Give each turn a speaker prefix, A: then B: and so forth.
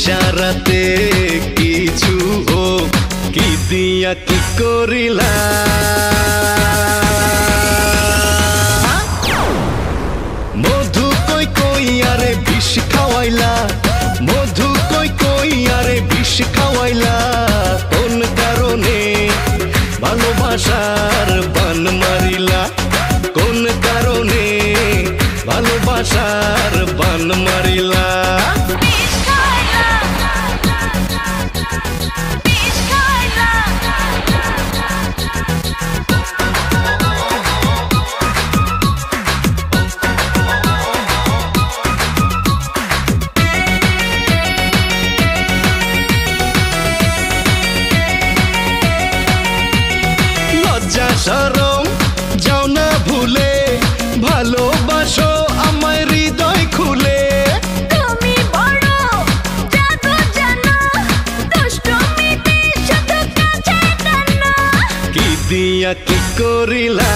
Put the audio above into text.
A: ইশারাতে কিছু হোক, কি দিয়া কি করিলা। মধু কই কই আরে বিষ খাওয়াইলা, মধু কই কই আরে বিষ খাওয়াইলা। কোন কারণে ভালোবাসার বান মারিলা, কোন কারণে ভালোবাসার বান মারিলা। লজ্জা শরম যাও না ভুলে, ভালোবাসো আমায় হৃদয় খুলে।
B: তুমি বড় জাদু জানো, দুষ্টমিতে শুধু কাছে টানো।
A: কি দিয়া কি করিলা।